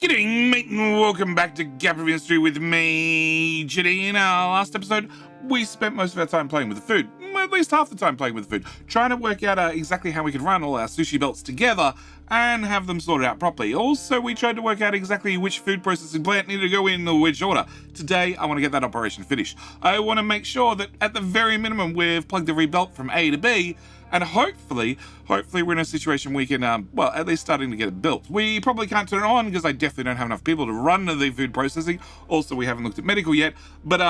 G'day, mate, and welcome back to Gap of Industry with me, Jitty. In our last episode, we spent most of our time playing with the food, at least half the time playing with the food, trying to work out exactly how we could run all our sushi belts together and have them sorted out properly. Also, we tried to work out exactly which food processing plant needed to go in which order. Today, I want to get that operation finished. I want to make sure that at the very minimum, we've plugged every belt from A to B, and hopefully we're in a situation we can, at least starting to get it built. We probably can't turn it on because I definitely don't have enough people to run the food processing. Also, we haven't looked at medical yet. But,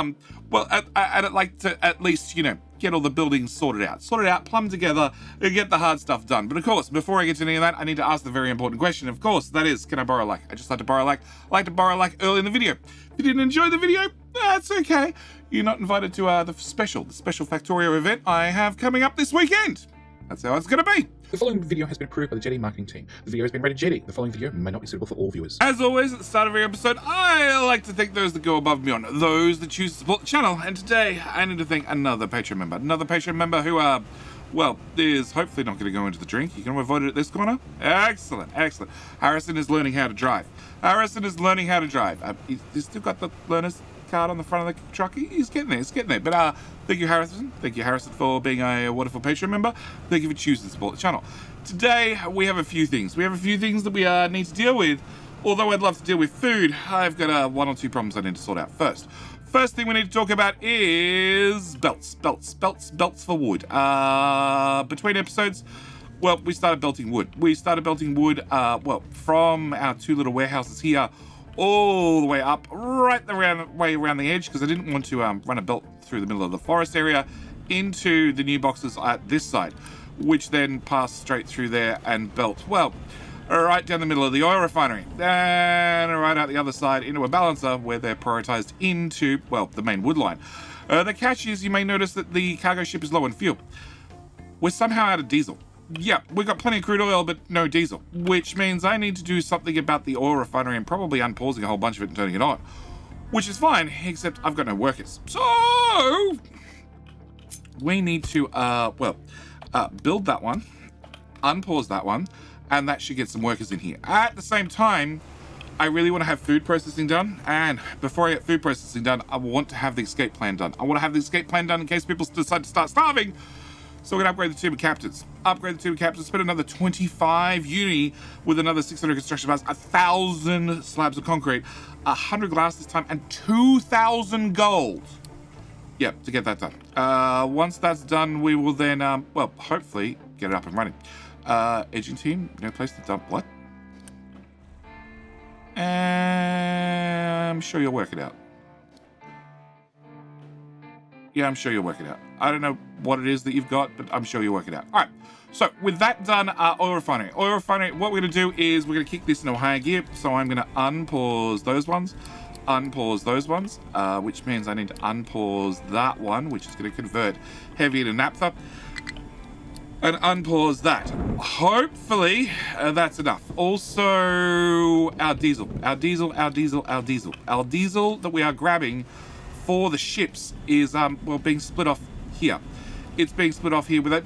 I'd like to at least, get all the buildings sorted out, plumbed together, and get the hard stuff done. But of course, before I get to any of that, I need to ask the very important question. Of course, that is, can I borrow like? I just like to borrow like early in the video. If you didn't enjoy the video, that's okay. You're not invited to the special Factorio event I have coming up this weekend. That's how it's going to be. The following video has been approved by the Jetty marketing team. The video has been rated Jetty. The following video may not be suitable for all viewers. As always, at the start of every episode, I like to thank those that go above and beyond, those that choose to support the channel. And today, I need to thank another Patreon member who, is hopefully not going to go into the drink. You can avoid it at this corner. Excellent. Harrison is learning how to drive. He's still got the learner's card on the front of the truck. He's getting there. But thank you, Harrison, for being a wonderful Patreon member. Thank you for choosing to support the channel. Today, we have a few things. That we need to deal with. Although I'd love to deal with food, I've got one or two problems I need to sort out first. First thing we need to talk about is belts for wood. Between episodes, we started belting wood. From our two little warehouses here, all the way up, right the way around the edge, because I didn't want to run a belt through the middle of the forest area into the new boxes at this side, which then pass straight through there and belt, right down the middle of the oil refinery, and right out the other side into a balancer where they're prioritized into, the main wood line. The catch is, you may notice that the cargo ship is low on fuel. We're somehow out of diesel. Yeah, we've got plenty of crude oil, but no diesel, which means I need to do something about the oil refinery and probably unpausing a whole bunch of it and turning it on, which is fine, except I've got no workers. So we need to, build that one, unpause that one, and that should get some workers in here. At the same time, I really want to have food processing done, and before I get food processing done, I want to have the escape plan done. In case people decide to start starving. So we're going to upgrade the team of captains. Spend another 25 uni with another 600 construction bars, 1,000 slabs of concrete, 100 glass this time, and 2,000 gold. Yep, to get that done. Once that's done, we will then, hopefully get it up and running. Edging team, no place to dump. What? I'm sure you'll work it out. Yeah, I'm sure you'll work it out. I don't know what it is that you've got, but I'm sure you'll work it out. All right, so with that done, oil refinery, what we're going to do is we're going to kick this into higher gear. So I'm going to unpause those ones, which means I need to unpause that one, which is going to convert heavy to naphtha, and unpause that. Hopefully, that's enough. Also, our diesel that we are grabbing for the ships is being split off here. It's being split off here with a,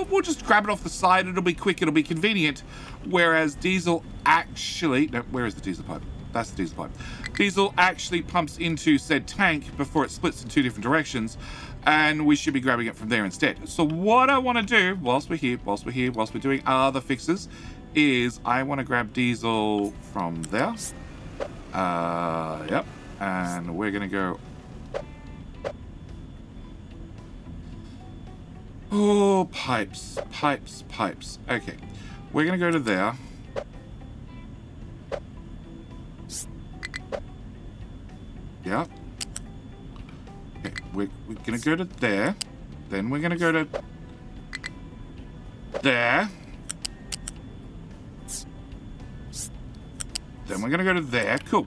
we'll just grab it off the side. It'll be quick, it'll be convenient. Whereas diesel actually, no, where is the diesel pipe? That's the diesel pipe. Diesel actually pumps into said tank before it splits in two different directions, and we should be grabbing it from there instead. So what I want to do whilst we're doing other fixes is I want to grab diesel from there. Yep, and we're gonna go. Oh, pipes. Okay, we're gonna go to there. Yeah. Okay, we're gonna go to there. Then we're gonna go to there. Then we're gonna go to there. Cool.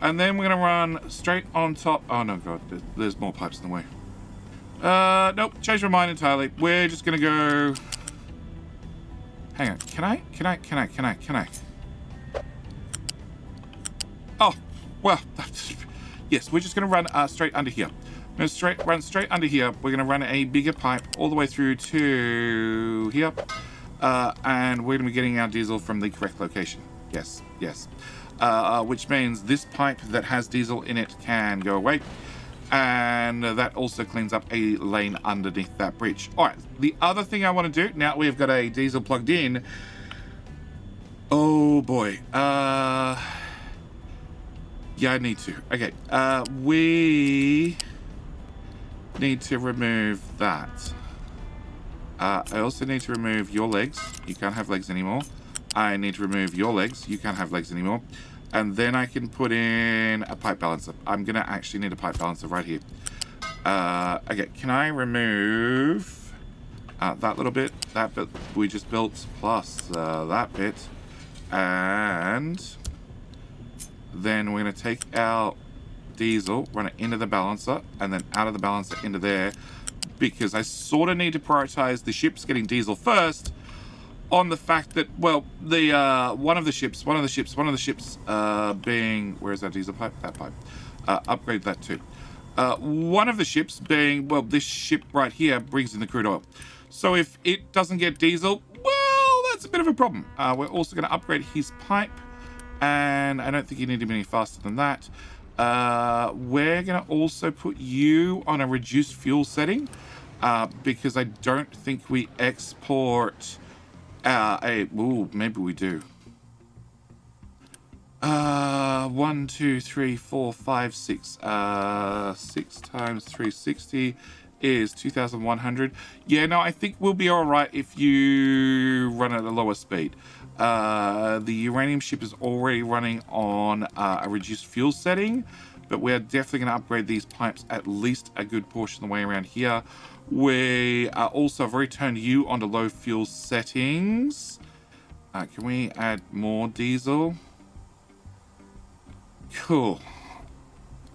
And then we're gonna run straight on top. Oh no, God, there's more pipes in the way. Nope, change my mind entirely. We're just gonna go. Hang on, can I? Oh, well, yes, we're just gonna run straight under here. We're gonna run straight under here. We're gonna run a bigger pipe all the way through to here. And we're gonna be getting our diesel from the correct location. Yes. which means this pipe that has diesel in it can go away. And that also cleans up a lane underneath that bridge. All right, the other thing I want to do, now we've got a diesel plugged in. Oh boy. Yeah, I need to. Okay, we need to remove that. I also need to remove your legs. You can't have legs anymore. I need to remove your legs. You can't have legs anymore. And then I can put in a pipe balancer. I'm going to actually need a pipe balancer right here. Okay, can I remove that little bit, that bit we just built, plus that bit. And then we're going to take our diesel, run it into the balancer, and then out of the balancer into there. Because I sort of need to prioritize the ships getting diesel first, on the fact that, well, the one of the ships being, where's that diesel pipe? That pipe. Upgrade that too. One of the ships being, well, this ship right here brings in the crude oil. So if it doesn't get diesel, well, that's a bit of a problem. We're also going to upgrade his pipe, and I don't think you need to be any faster than that. We're going to also put you on a reduced fuel setting, because I don't think we export maybe we do. 1, 2, 3, 4, 5, 6. 6 times 360 is 2,100. Yeah, no, I think we'll be all right if you run at a lower speed. The uranium ship is already running on a reduced fuel setting, but we're definitely going to upgrade these pipes at least a good portion of the way around here. We also have returned you onto low fuel settings. Can we add more diesel? Cool.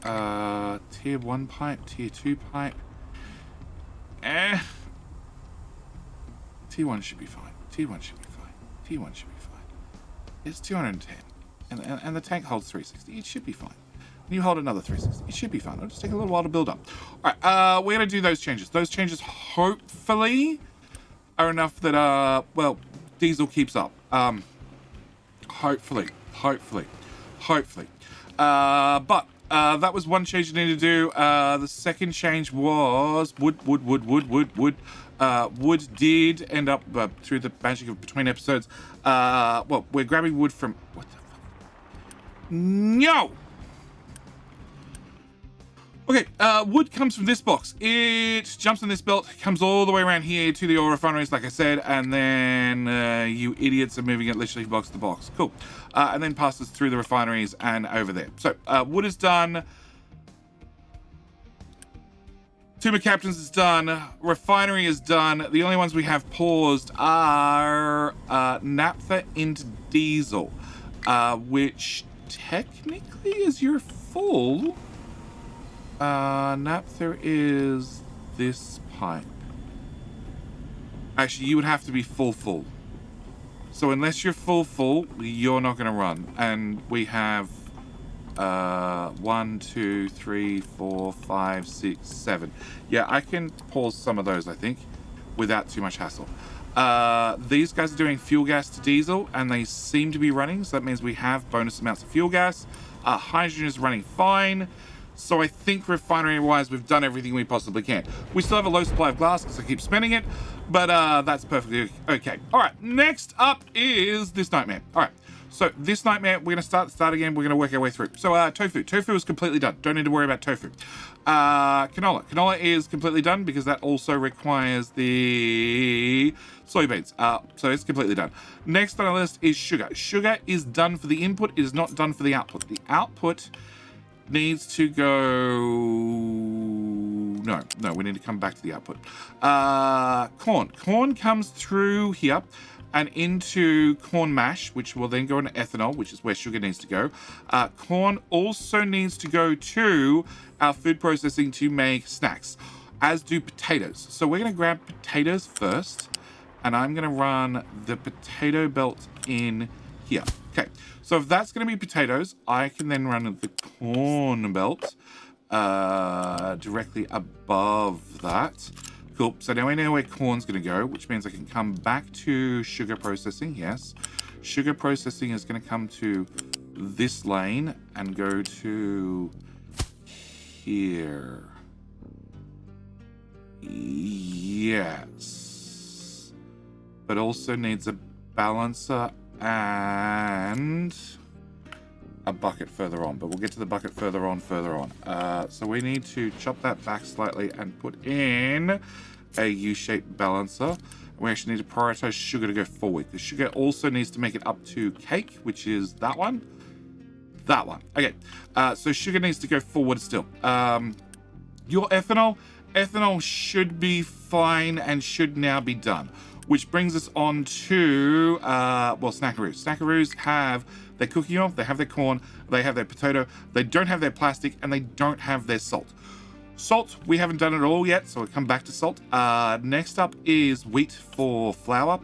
Tier 1 pipe, tier 2 pipe. T1 should be fine. T1 should be fine. T1 should be fine. It's 210. And the tank holds 360. It should be fine. You hold another 360. It should be fine. It'll just take a little while to build up. All right, we're going to do those changes. Those changes, hopefully, are enough that, well, diesel keeps up. Hopefully. But that was one change you need to do. The second change was wood. Wood did end up, through the magic of between episodes, well, we're grabbing wood from... What the fuck? No! Okay, wood comes from this box. It jumps in this belt, comes all the way around here to the oil refineries, like I said, and then you idiots are moving it literally box to box. Cool. And then passes through the refineries and over there. So, wood is done. Tumor Captains is done. Refinery is done. The only ones we have paused are naphtha into diesel, which technically is your full. Naphtha is this pipe. Actually, you would have to be full. So unless you're full, you're not going to run. And we have 1, 2, 3, 4, 5, 6, 7. Yeah, I can pause some of those, I think, without too much hassle. These guys are doing fuel gas to diesel, and they seem to be running, so that means we have bonus amounts of fuel gas. Hydrogen is running fine. So I think refinery-wise, we've done everything we possibly can. We still have a low supply of glass because I keep spending it, but that's perfectly okay. All right, next up is this nightmare. All right, so this nightmare, we're going to start again. We're going to work our way through. So tofu. Tofu is completely done. Don't need to worry about tofu. Canola. Canola is completely done because that also requires the soybeans. So it's completely done. Next on our list is sugar. Sugar is done for the input. It is not done for the output. The output needs to go... No, we need to come back to the output. Corn. Corn comes through here and into corn mash, which will then go into ethanol, which is where sugar needs to go. Corn also needs to go to our food processing to make snacks, as do potatoes. So we're going to grab potatoes first, and I'm going to run the potato belt in here. Okay, so if that's going to be potatoes, I can then run the corn belt directly above that. Cool, so now I know where corn's going to go, which means I can come back to sugar processing, yes. Sugar processing is going to come to this lane and go to here. Yes. But also needs a balancer and a bucket further on. But we'll get to the bucket further on. So we need to chop that back slightly and put in a U-shaped balancer. We actually need to prioritize sugar to go forward, because sugar also needs to make it up to cake, which is that one. That one. Okay. So sugar needs to go forward still. Your ethanol should be fine and should now be done. Which brings us on to, Snackaroos. Snackaroos have their cooking oil, they have their corn, they have their potato, they don't have their plastic, and they don't have their salt. Salt, we haven't done it all yet, so we'll come back to salt. Next up is wheat for flour,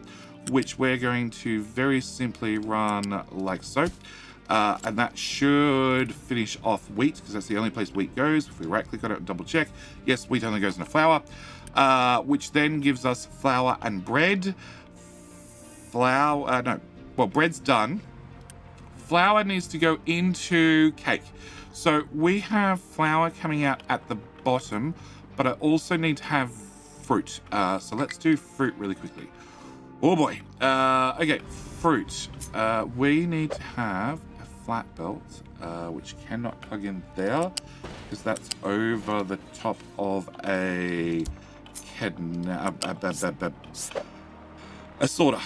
which we're going to very simply run like so. And that should finish off wheat, because that's the only place wheat goes. If we right-click on it and double-check, yes, wheat only goes into flour, which then gives us flour and bread. Bread's done. Flour needs to go into cake. So we have flour coming out at the bottom, but I also need to have fruit. So let's do fruit really quickly. Oh boy. Okay, fruit. We need to have a flat belt, which cannot plug in there, because that's over the top of a sorter,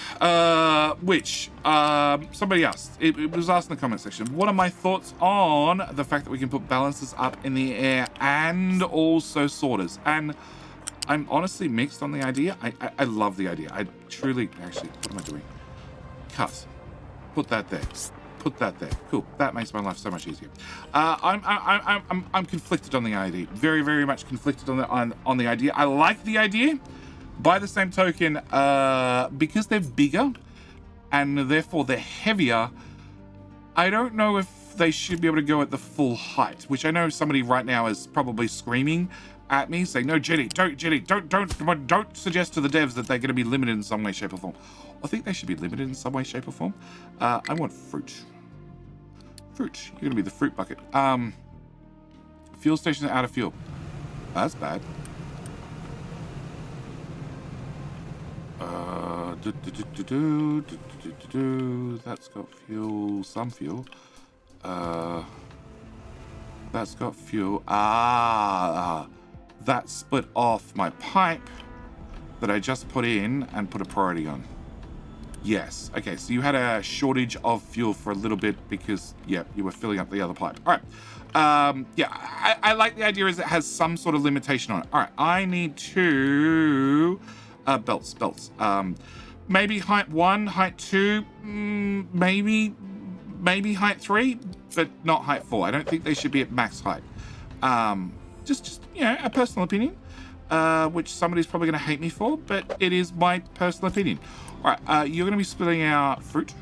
which somebody asked. It was asked in the comment section. What are my thoughts on the fact that we can put balancers up in the air and also sorters? And I'm honestly mixed on the idea. I love the idea. I truly, actually, what am I doing? Cut. Put that there. Put that there. Cool. That makes my life so much easier. I'm conflicted on the idea. Very, very much conflicted on the idea. I like the idea. By the same token, because they're bigger and therefore they're heavier, I don't know if they should be able to go at the full height, which I know somebody right now is probably screaming at me saying, no, Jenny, don't suggest to the devs that they're going to be limited in some way, shape or form. I think they should be limited in some way, shape or form. I want fruit. Fruit. You're going to be the fruit bucket. Fuel stations are out of fuel. That's bad. That's got fuel, some fuel. That's got fuel. That split off my pipe that I just put in and put a priority on. Yes. Okay, so you had a shortage of fuel for a little bit because, yeah, you were filling up the other pipe. All right. I like the idea as it has some sort of limitation on it. All right, I need to... belts. Maybe height 1, height 2, maybe height 3, but not height 4. I don't think they should be at max height. Just a personal opinion, which somebody's probably going to hate me for, but it is my personal opinion. All right, you're going to be splitting out fruit.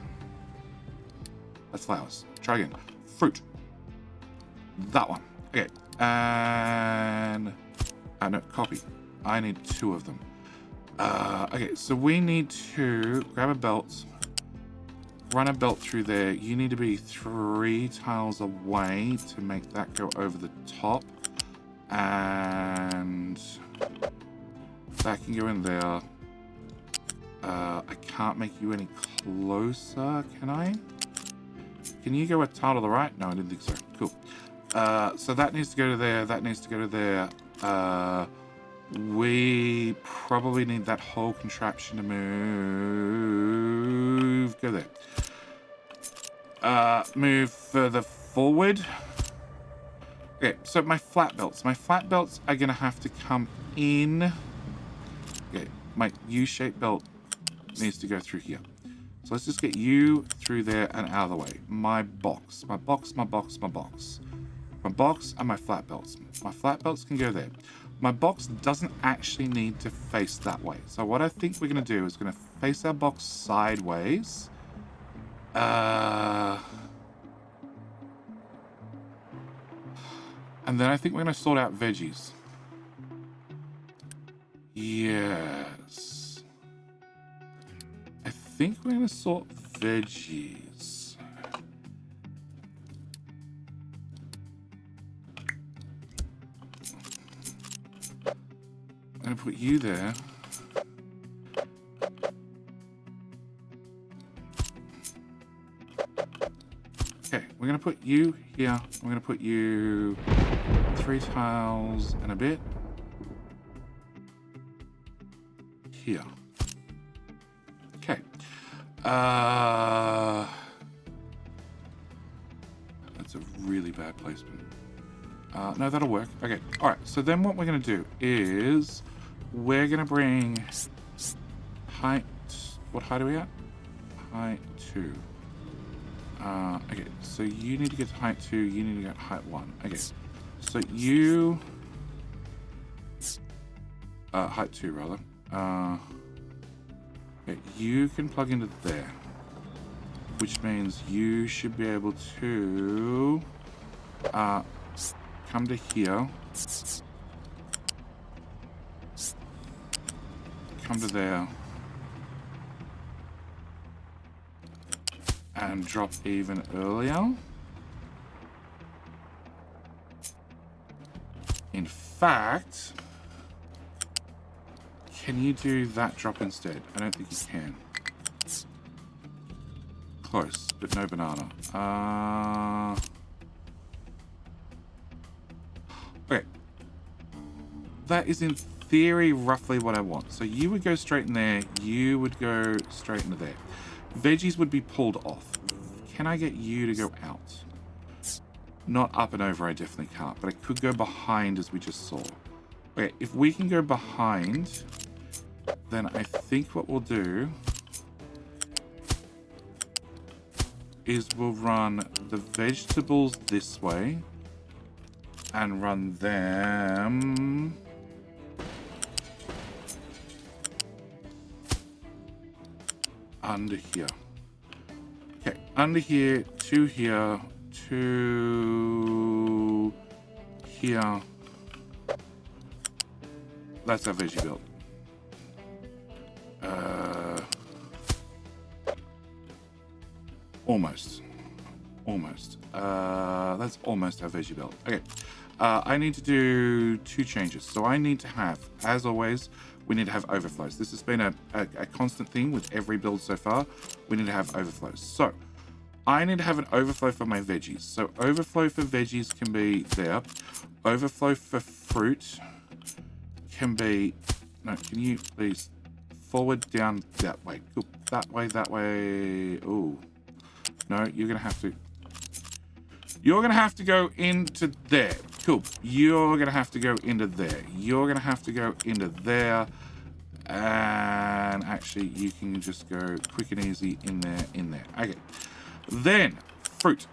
That's flowers. Try again. Fruit. That one. Okay. And... no, copy. I need 2 of them. Okay, so we need to grab a belt, run a belt through there. You need to be 3 tiles away to make that go over the top. And that can go in there. I can't make you any closer, can I? Can you go a tile to the right? No, I didn't think so. Cool. So that needs to go to there. That needs to go to there. We probably need that whole contraption to move. Go there. Move further forward. Okay, so my flat belts. My flat belts are going to have to come in. Okay, my U-shaped belt needs to go through here. So let's just get you through there and out of the way. My box. My box and my flat belts. My flat belts can go there. My box doesn't actually need to face that way. So what I think we're going to do is going to face our box sideways. And then I think we're going to sort out veggies. Yes. I think we're going to sort veggies. I'm going to put you there. Okay, we're going to put you here. We're going to put you 3 tiles and a bit. Here. Okay. That's a really bad placement. No, that'll work. Okay. All right. So then what we're going to do is we're going to bring height. What height are we at? Height 2. Okay. So you need to get to height 2. You need to get height 1. Okay. So you... height 2, rather. Okay, you can plug into there, which means you should be able to come to here, come to there, and drop even earlier. In fact, can you do that drop instead? I don't think you can. Close, but no banana. Okay. That is in theory roughly what I want. So you would go straight in there. You would go straight into there. Veggies would be pulled off. Can I get you to go out? Not up and over, I definitely can't. But I could go behind as we just saw. Okay, if we can go behind... then I think what we'll do is we'll run the vegetables this way and run them under here. Okay, under here, to here, to here. That's our veggie build. Almost. That's almost our veggie belt. Okay. I need to do 2 changes. So I need to have, as always, we need to have overflows. This has been a constant thing with every build so far. We need to have overflows. So I need to have an overflow for my veggies. So overflow for veggies can be there. Overflow for fruit can be... No, can you please forward, down, that way. Cool. That way, that way. Ooh. No, you're going to have to... You're going to have to go into there. Cool. You're going to have to go into there. You're going to have to go into there. And actually, you can just go quick and easy in there, in there. Okay. Then, fruit.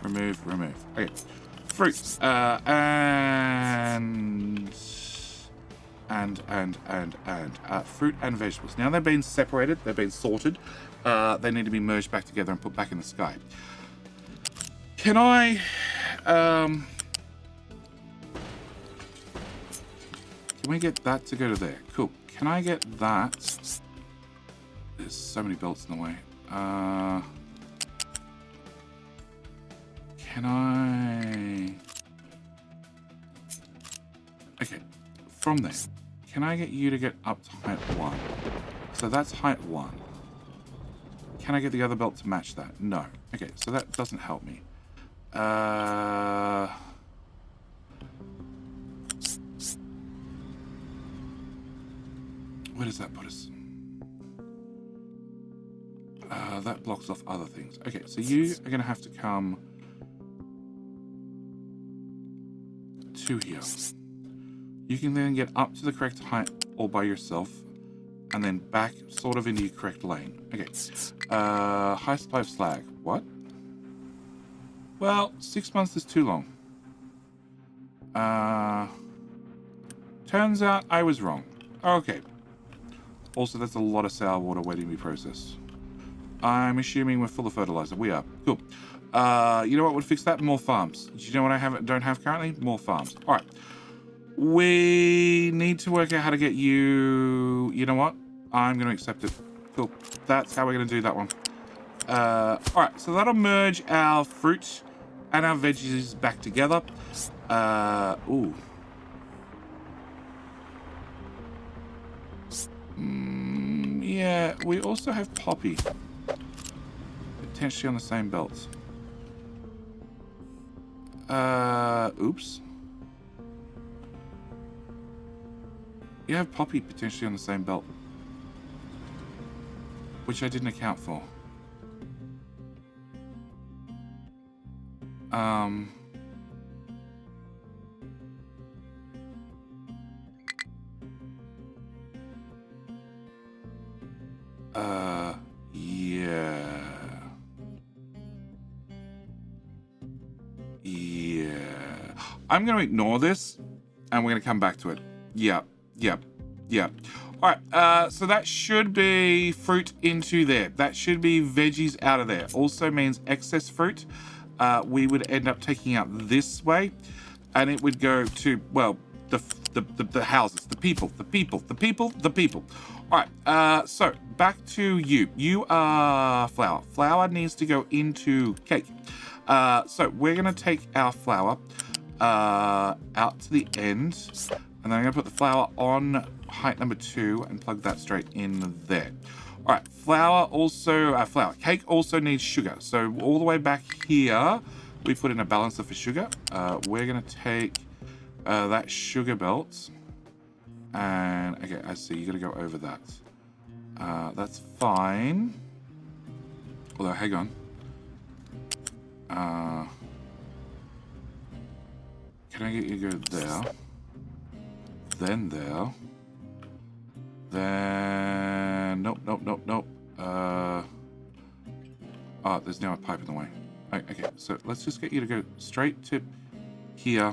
Remove. Okay. Fruit. Fruit and vegetables. Now they've been separated, they've been sorted. They need to be merged back together and put back in the sky. Can I... can we get that to go to there? Cool. Can I get that? There's so many belts in the way. Can I... Okay. From there. Can I get you to get up to height 1? So that's height 1. Can I get the other belt to match that? No. Okay, so that doesn't help me. Where does that put us? That blocks off other things. Okay, so you are going to have to come to here. You can then get up to the correct height all by yourself, and then back sort of into your correct lane. Okay. High supply of slag. What? Well, 6 months is too long. Turns out I was wrong. Okay. Also, that's a lot of sour water waiting to be processed. I'm assuming we're full of fertilizer. We are. Cool. You know what would fix that? More farms. Do you know what I don't have currently? More farms. All right. We need to work out how to get you... You know what? I'm going to accept it. Cool. That's how we're going to do that one. Alright, so that'll merge our fruit and our veggies back together. Ooh. Yeah, we also have poppy. Potentially on the same belt. Oops. You have poppy potentially on the same belt. Which I didn't account for. Yeah. I'm going to ignore this, and we're going to come back to it. Yep. All right, so that should be fruit into there. That should be veggies out of there. Also means excess fruit. We would end up taking out this way, and it would go to, well, the houses, the people. All right, so back to you. You are flour. Flour needs to go into cake. So we're going to take our flour out to the end, and then I'm going to put the flour on height number 2 and plug that straight in there. All right, cake also needs sugar. So all the way back here, we put in a balancer for sugar. We're going to take that sugar belt, and okay, I see, you got to go over that. That's fine. Although, hang on. Can I get you to go there? Then there. Then... Nope. Oh, there's now a pipe in the way. Okay, so let's just get you to go straight to here,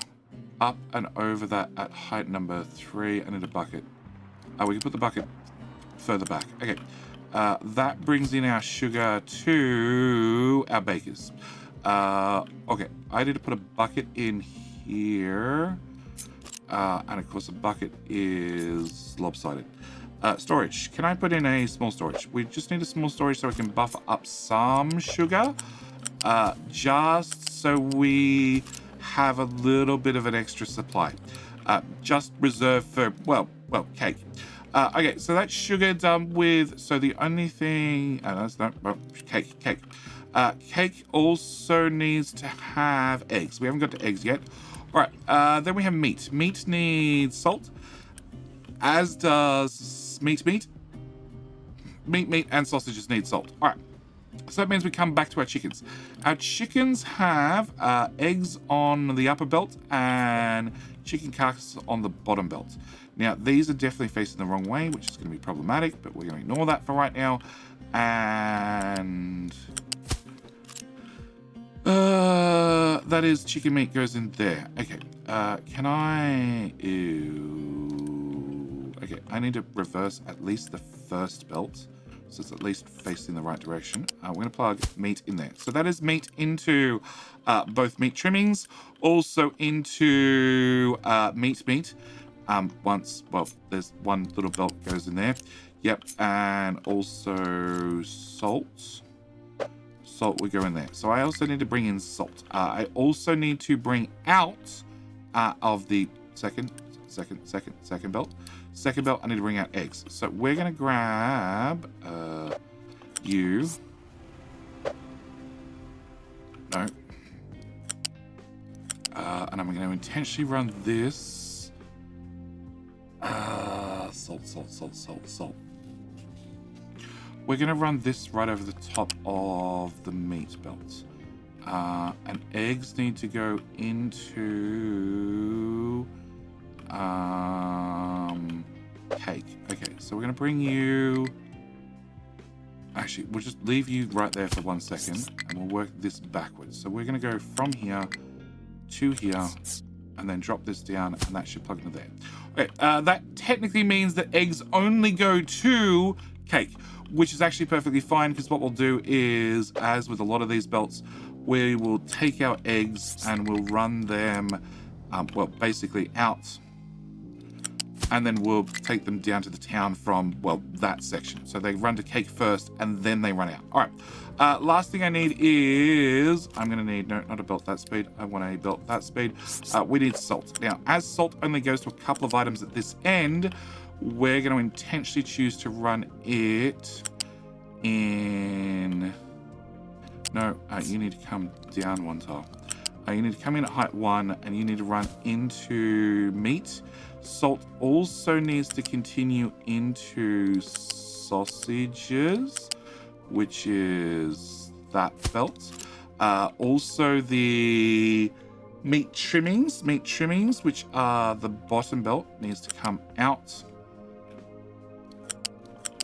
up and over that at height number 3. I need a bucket. We can put the bucket further back. Okay. That brings in our sugar to our bakers. Okay, I need to put a bucket in here. And of course the bucket is lopsided. Storage. Can I put in a small storage? We just need a small storage so we can buffer up some sugar. Just so we have a little bit of an extra supply. Just reserved for, well, cake. Okay, so that's sugar done with. So the only thing, that's not, well, cake. Cake also needs to have eggs. We haven't got to eggs yet. All right, then we have meat. Meat needs salt, as does meat. Meat and sausages need salt. All right, so that means we come back to our chickens. Our chickens have eggs on the upper belt and chicken carcasses on the bottom belt. Now, these are definitely facing the wrong way, which is going to be problematic, but we're going to ignore that for right now. And that is chicken meat goes in there. Okay, can I... Ew. Okay, I need to reverse at least the first belt, so it's at least facing the right direction. We're going to plug meat in there. So that is meat into both meat trimmings, also into meat. There's one little belt goes in there. Yep, and also salt. Salt would go in there. So I also need to bring in salt. I also need to bring out of the second belt. Second belt, I need to bring out eggs. So we're going to grab you. No. And I'm going to intentionally run this. Salt. We're going to run this right over the top of the meat belt. And eggs need to go into cake. Okay, so we're going to bring you... Actually, we'll just leave you right there for 1 second, and we'll work this backwards. So we're going to go from here to here, and then drop this down, and that should plug into there. Okay, that technically means that eggs only go to cake, which is actually perfectly fine, because what we'll do is, as with a lot of these belts, we will take our eggs and we'll run them, basically out, and then we'll take them down to the town from, that section. So they run to cake first, and then they run out. All right. Last thing I need is, I'm going to need, no, not a belt that speed. I want a belt that speed. We need salt. Now, as salt only goes to a couple of items at this end, we're going to intentionally choose to run it in... No, you need to come down one tile. You need to come in at height 1, and you need to run into meat. Salt also needs to continue into sausages, which is that belt. Also the meat trimmings, which are the bottom belt, needs to come out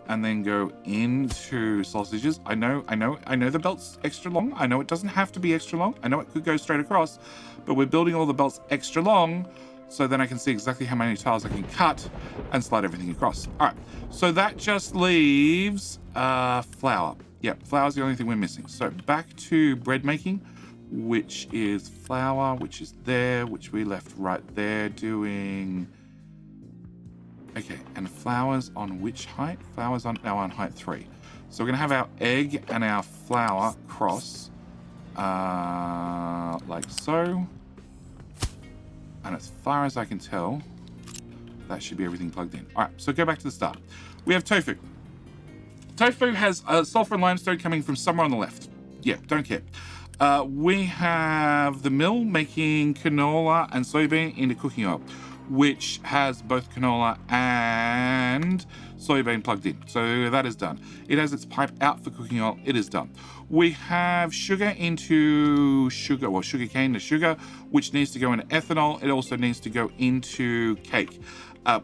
and then go into sausages. I know the belt's extra long. I know it doesn't have to be extra long. I know it could go straight across, but we're building all the belts extra long so then I can see exactly how many tiles I can cut and slide everything across. All right, so that just leaves flour. Yep, flour's the only thing we're missing. So back to bread making, which is flour, which is there, which we left right there doing... Okay, and flour's on which height? Flour's now on height 3. So we're going to have our egg and our flour cross like so. And as far as I can tell, that should be everything plugged in. All right, so go back to the start. We have tofu. Tofu has sulfur and limestone coming from somewhere on the left. Yeah, don't care. We have the mill making canola and soybean into cooking oil, which has both canola and soybean plugged in. So that is done. It has its pipe out for cooking oil. It is done. We have sugar into sugar, well, sugar cane to sugar, which needs to go into ethanol. It also needs to go into cake,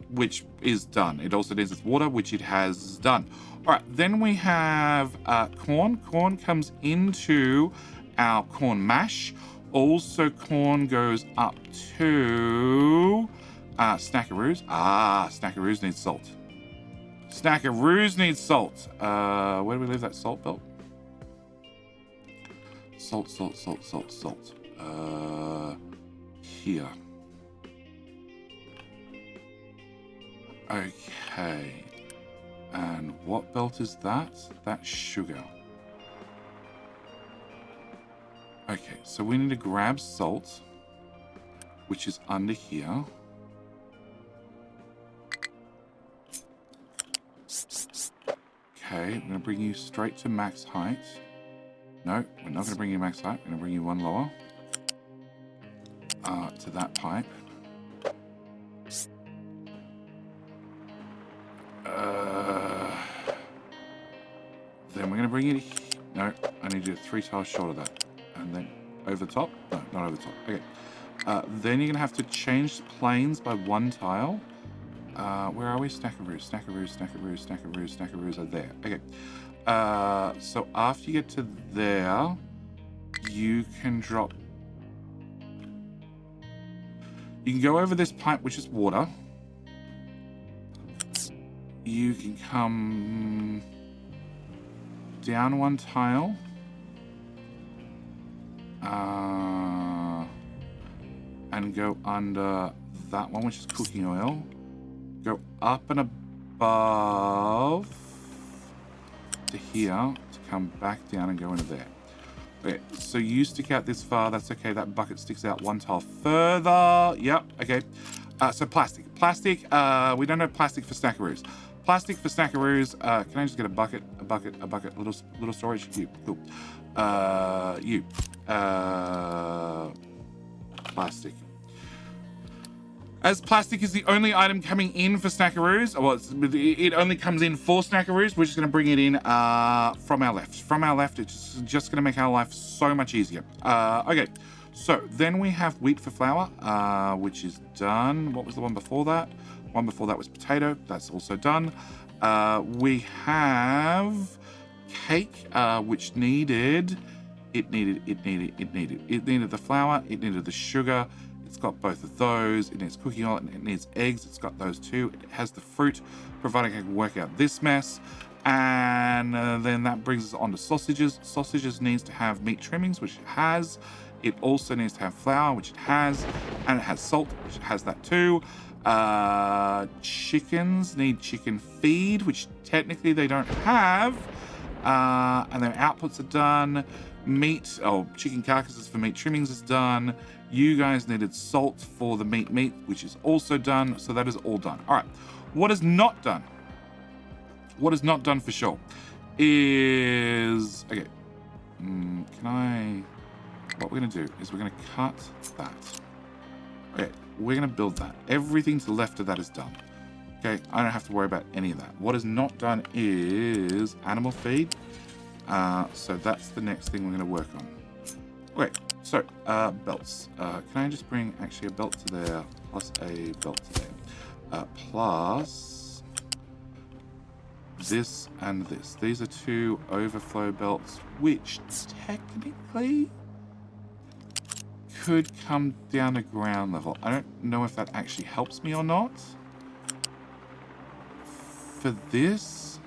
which is done. It also needs its water, which it has done. All right, then we have corn. Corn comes into our corn mash. Also, corn goes up to snackaroos. Snackaroos need salt. Snackaroos need salt. Where do we leave that salt belt? Salt. Here. Okay. And what belt is that? That's sugar. Okay, so we need to grab salt, which is under here. Okay, I'm going to bring you straight to max height. No, we're not going to bring you max height. We're going to bring you one lower. To that pipe. Then we're going to bring you to... No, I need you 3 tiles short of that. And then over the top? No, not over the top. Okay. Then you're going to have to change planes by 1 tile. Where are we? Snackaroos are there. Okay. So after you get to there, you can drop... You can go over this pipe, which is water. You can come down 1 tile. And go under that one, which is cooking oil. Go up and above to here to come back down and go into there. Okay, so you stick out this far. That's okay. That bucket sticks out 1 tile further. Yep. Okay. So plastic. We don't have plastic for snackaroos. Plastic for snackaroos. Can I just get a bucket? A little storage. You. Cool. Plastic. As plastic is the only item coming in for snackaroos, well, it only comes in for snackaroos, we're just going to bring it in from our left. From our left, it's just going to make our life so much easier. Okay, so then we have wheat for flour, which is done. What was the one before that? One before that was potato. That's also done. We have cake, which needed the flour, it needed the sugar. It's got both of those. It needs cooking oil and it needs eggs. It's got those too. It has the fruit, providing I can work out this mess. And then that brings us on to sausages. Sausages needs to have meat trimmings, which it has. It also needs to have flour, which it has. And it has salt, which it has that too. Chickens need chicken feed, which technically they don't have. And their outputs are done. Meat, chicken carcasses for meat trimmings is done. You guys needed salt for the meat, which is also done. So that is all done. All right. What is not done? What is not done for sure is... Okay. What we're going to do is we're going to cut that. Okay, we're going to build that. Everything to the left of that is done. Okay, I don't have to worry about any of that. What is not done is animal feed. So that's the next thing we're going to work on. Okay, so belts. Can I just bring actually a belt to there plus a belt to there? Plus this and this. These are 2 overflow belts, which technically could come down to ground level. I don't know if that actually helps me or not. For this,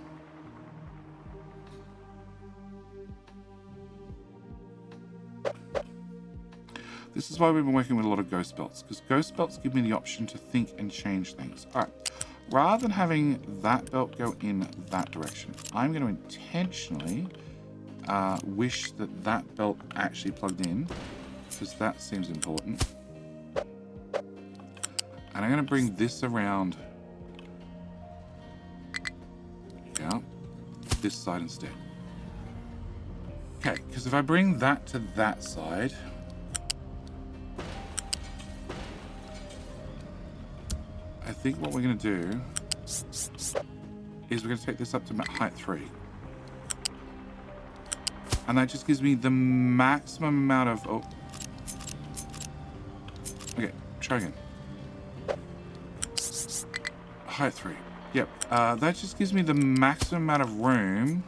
this is why we've been working with a lot of ghost belts, because ghost belts give me the option to think and change things. All right, rather than having that belt go in that direction, I'm going to intentionally wish that that belt actually plugged in, because that seems important. And I'm going to bring this around, yeah, this side instead. Okay, because if I bring that to that side, I think what we're going to do is we're going to take this up to height 3. And that just gives me the maximum amount of... Oh. Okay, try again. Height 3. Yep. That just gives me the maximum amount of room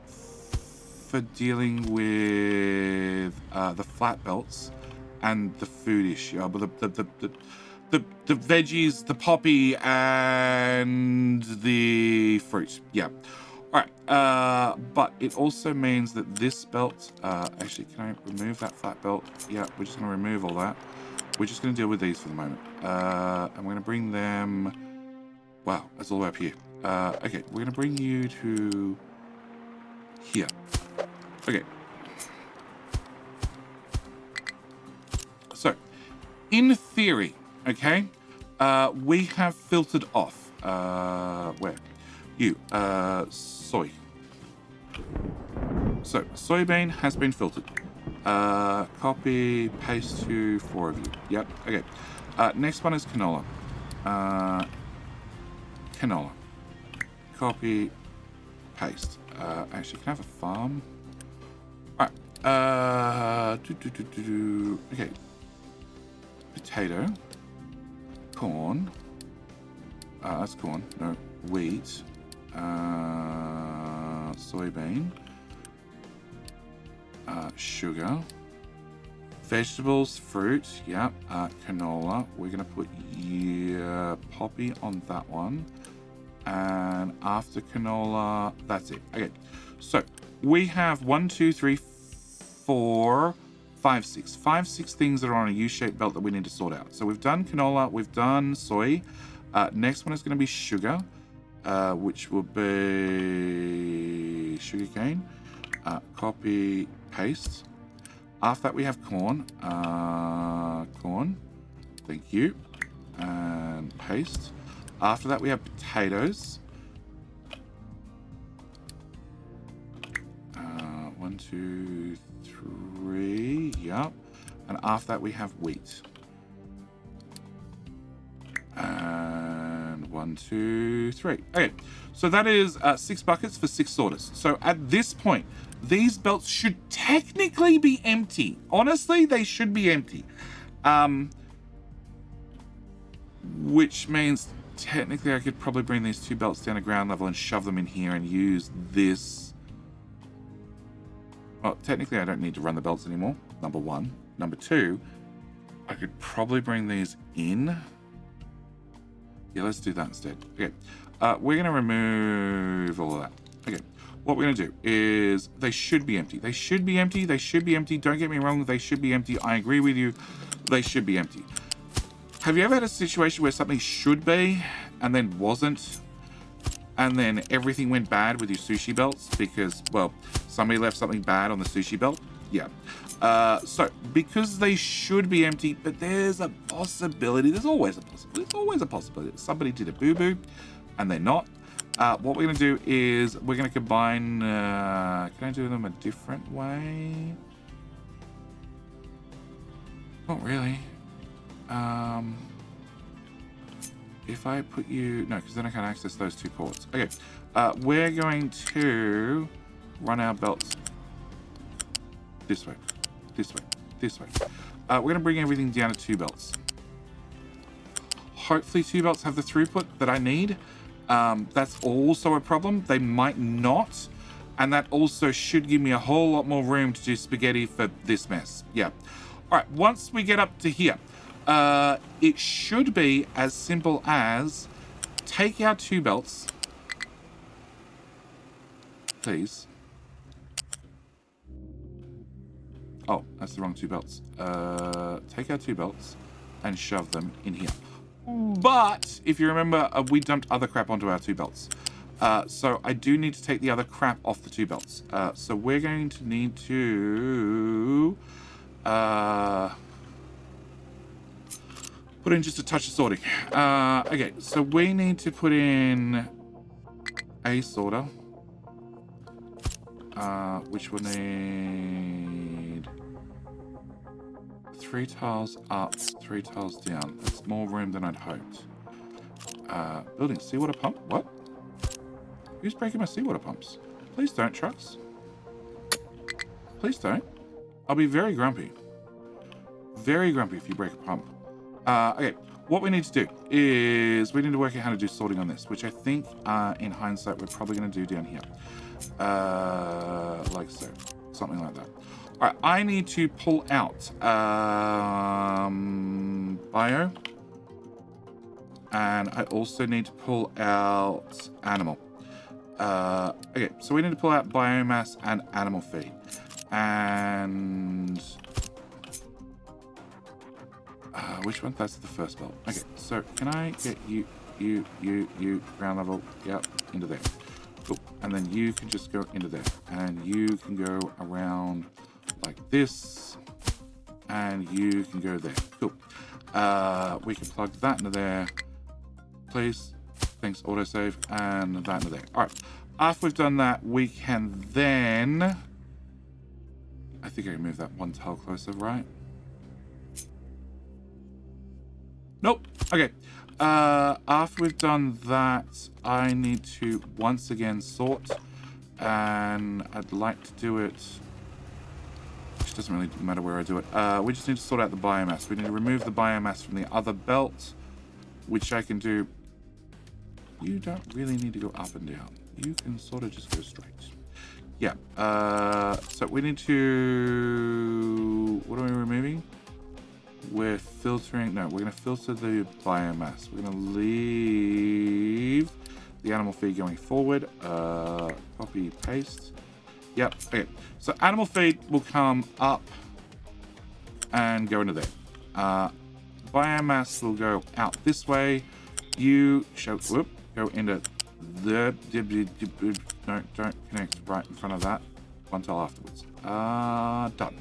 for dealing with the flat belts and the food issue. But the veggies, the poppy, and the fruit. Yeah. All right. But it also means that this belt... actually, can I remove that flat belt? Yeah, we're just going to remove all that. We're just going to deal with these for the moment. I'm going to bring them... Wow, that's all the way up here. Okay, we're going to bring you to here. Okay. So, in theory, okay, we have filtered off, where? You, soy. So, soybean has been filtered. Copy, paste to 4 of you. Yep, okay. Next one is canola. Canola. Copy, paste. Actually, can I have a farm? Alright. Okay. Potato. Corn. That's corn. No. Wheat. Soybean. Sugar. Vegetables, fruit. Yep. Canola. We're going to put poppy on that one. And after canola, that's it. Okay. So we have 1, 2, 3, 4, 5, 6. 5, 6 things that are on a U-shaped belt that we need to sort out. So we've done canola, we've done soy. Next one is going to be sugar, which will be sugarcane. Copy, paste. After that, we have corn. Corn. Thank you. And paste. After that, we have potatoes. 1, 2, 3. Yep. And after that, we have wheat. And 1, 2, 3. Okay. So that is 6 buckets for 6 sorters. So at this point, these belts should technically be empty. Honestly, they should be empty. Which means technically I could probably bring these 2 belts down to ground level and shove them in here and use this. Well, technically I don't need to run the belts anymore, number 1. Number 2, I could probably bring these in. Yeah, let's do that instead. Okay, we're going to remove all of that. Okay, what we're going to do is they should be empty. They should be empty. They should be empty. Don't get me wrong, they should be empty. I agree with you. They should be empty. Have you ever had a situation where something should be and then wasn't? And then everything went bad with your sushi belts because, well, somebody left something bad on the sushi belt? Yeah. So because they should be empty, but there's a possibility. There's always a possibility. There's always a possibility. Somebody did a boo-boo, and they're not. What we're going to do is we're going to combine... can I do them a different way? Not really. If I put you... No, because then I can't access those 2 ports. Okay. We're going to run our belts this way, this way, this way. We're going to bring everything down to 2 belts. Hopefully 2 belts have the throughput that I need. That's also a problem. They might not. And that also should give me a whole lot more room to do spaghetti for this mess. Yeah. All right. Once we get up to here, it should be as simple as take our 2 belts, please. Oh, that's the wrong 2 belts. Take our 2 belts and shove them in here. But if you remember, we dumped other crap onto our 2 belts. So I do need to take the other crap off the 2 belts. So we're going to need to put in just a touch of sorting. Okay, so we need to put in a sorter, which will need 3 tiles up, 3 tiles down. That's more room than I'd hoped. Building seawater pump. What? Who's breaking my seawater pumps? Please don't, trucks. Please don't. I'll be very grumpy. Very grumpy if you break a pump. Okay, what we need to do is we need to work out how to do sorting on this, which I think, in hindsight, we're probably going to do down here. Like so. Something like that. All right, I need to pull out bio. And I also need to pull out animal. Okay, so we need to pull out biomass and animal feed. And... which one? That's the first belt. Okay, so can I get you, ground level, yep, into there. Cool. And then you can just go into there. And you can go around like this. And you can go there. Cool. We can plug that into there. Please. Thanks, autosave. And that into there. Alright. After we've done that, we can then... I think I can move that 1 tile closer, right? Nope. Okay. After we've done that, I need to once again sort, and I'd like to do it, which doesn't really matter where I do it. We just need to sort out the biomass. We need to remove the biomass from the other belt, which I can do. You don't really need to go up and down. You can sort of just go straight. Yeah. So we need to, what are we removing? We're filtering, no, we're going to filter the biomass. We're going to leave the animal feed going forward. Copy, paste. Yep, okay. So animal feed will come up and go into there. Biomass will go out this way. You shall, whoop, go into the, no, don't connect right in front of that. 1 tile afterwards. Done.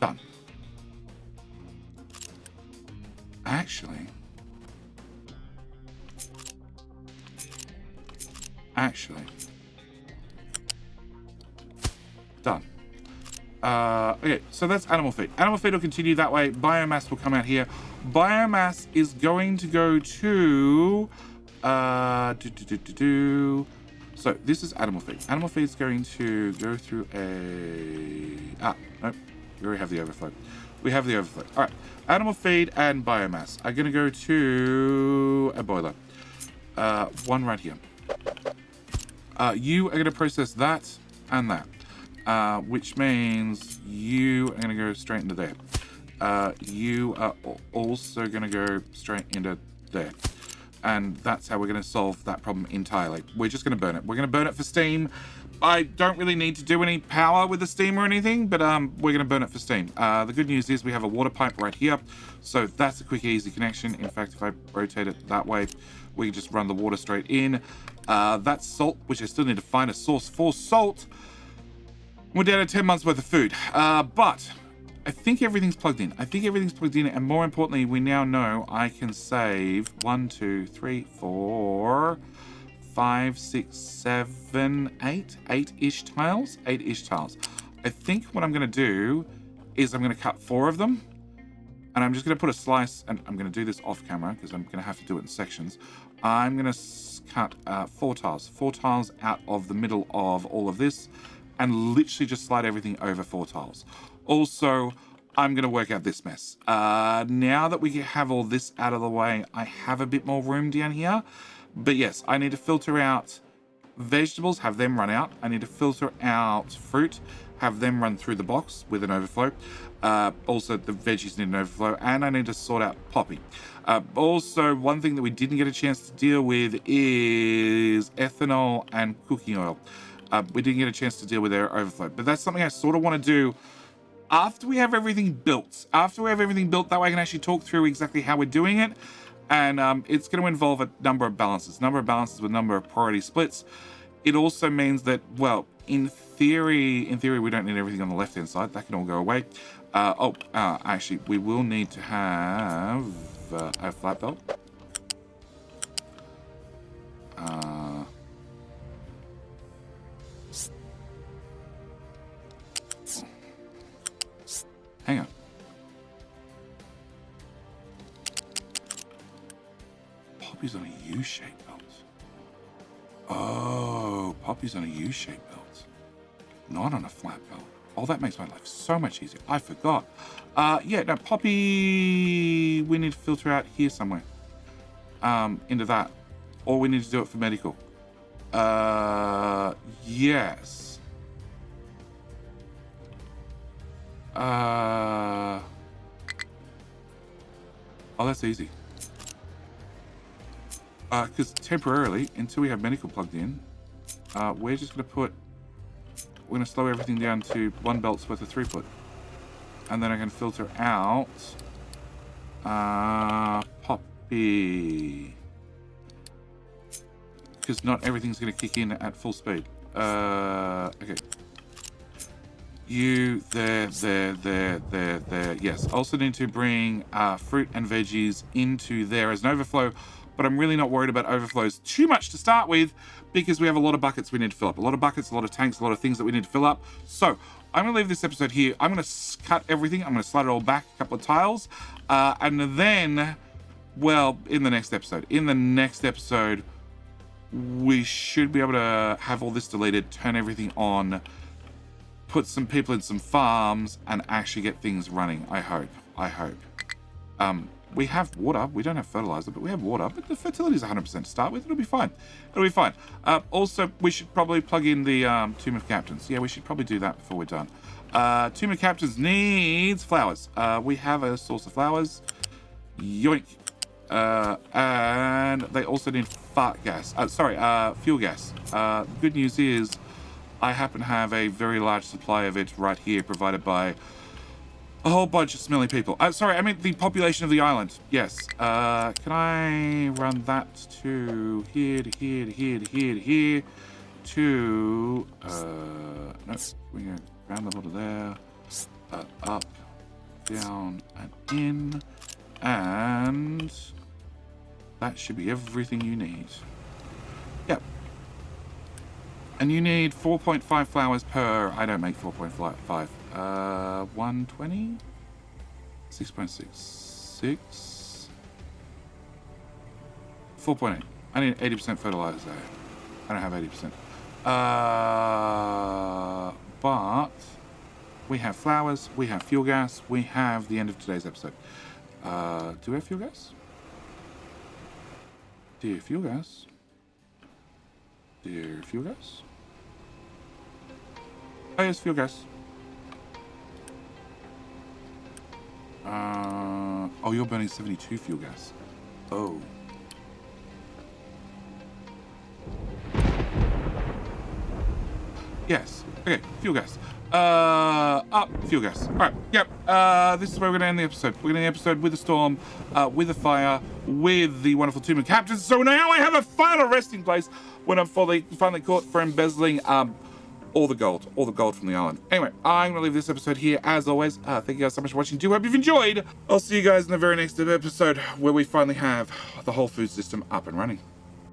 Done. Actually, done. Okay, so that's animal feed. Animal feed will continue that way. Biomass will come out here. Biomass is going to go to, so this is animal feed. Animal feed is going to go through nope, we already have the overflow. We have the overflow. All right, animal feed and biomass are going to go to a boiler. 1 right here. You are going to process that and that, which means you are going to go straight into there. You are also going to go straight into there. And that's how we're going to solve that problem entirely. We're just going to burn it. We're going to burn it for steam. I don't really need to do any power with the steam or anything, but we're going to burn it for steam. The good news is we have a water pipe right here, so that's a quick, easy connection. In fact, if I rotate it that way, we can just run the water straight in. That's salt, which I still need to find a source for salt. We're down to 10 months worth of food. But I think everything's plugged in. And more importantly, we now know I can save 1, 2, 3, 4, 5, 6, 7, 8. 8-ish tiles. I think what I'm going to do is I'm going to cut 4 of them. And I'm just going to put a slice, and I'm going to do this off camera because I'm going to have to do it in sections. I'm going to cut 4 tiles. 4 tiles out of the middle of all of this, and literally just slide everything over 4 tiles. Also, I'm going to work out this mess. Now that we have all this out of the way, I have a bit more room down here. But yes, I need to filter out vegetables, have them run out. I need to filter out fruit, have them run through the box with an overflow. Also, the veggies need an overflow, and I need to sort out Poppy. Also, one thing that we didn't get a chance to deal with is ethanol and cooking oil. We didn't get a chance to deal with their overflow, but that's something I sort of want to do after we have everything built. That way I can actually talk through exactly how we're doing it, and it's going to involve a number of balances with a number of priority splits. It also means that, well, in theory, we don't need everything on the left-hand side. That can all go away. Actually, we will need to have a flat belt. Hang on. Poppy's on a U-shaped belt. Oh, Poppy's on a U-shaped belt. Not on a flat belt. Oh, that makes my life so much easier. I forgot. Yeah, no, Poppy, we need to filter out here somewhere. Into that. Or we need to do it for medical. Yes. Oh, that's easy. Because temporarily, until we have medical plugged in, we're just going to slow everything down to 1 belt's worth of throughput. And then I can filter out Poppy. Because not everything's going to kick in at full speed. Okay. You, there. Yes. Also need to bring fruit and veggies into there as an overflow. But I'm really not worried about overflows too much to start with, because we have a lot of buckets we need to fill up. A lot of buckets, a lot of tanks, a lot of things that we need to fill up. So I'm going to leave this episode here. I'm going to cut everything. I'm going to slide it all back a couple of tiles. And then, well, in the next episode, we should be able to have all this deleted, turn everything on, put some people in some farms, and actually get things running. I hope. We have water. We don't have fertilizer, but we have water. But the fertility is 100% to start with. It'll be fine. Also, we should probably plug in the Tomb of Captains. Yeah, we should probably do that before we're done. Tomb of Captains needs flowers. We have a source of flowers. Yoink. And they also need fuel gas. Good news is I happen to have a very large supply of it right here, provided by a whole bunch of smelly people. Sorry, I mean the population of the island. Yes. Can I run that to here, to here, to here, to here, to here, to... no, we go round the water there. Up, down, and in. And that should be everything you need. Yep. And you need 4.5 flowers per... I don't make 4.5. 120? 6.66. 4.8. I need 80% fertilizer. I don't have 80%. But we have flowers, we have fuel gas, we have the end of today's episode. Do we have fuel gas? Dear fuel gas? Dear fuel gas? Oh, yes, fuel gas. Oh, you're burning 72 fuel gas. Oh. Yes. Okay, fuel gas. Fuel gas. Alright, yep. This is where we're going to end the episode. We're going to end the episode with a storm, with a fire, with the wonderful Tomb of Captains. So now I have a final resting place when I'm finally caught for embezzling all the gold from the island. Anyway, I'm gonna leave this episode here as always. Thank you guys so much for watching. Do hope you've enjoyed. I'll see you guys in the very next episode where we finally have the whole food system up and running.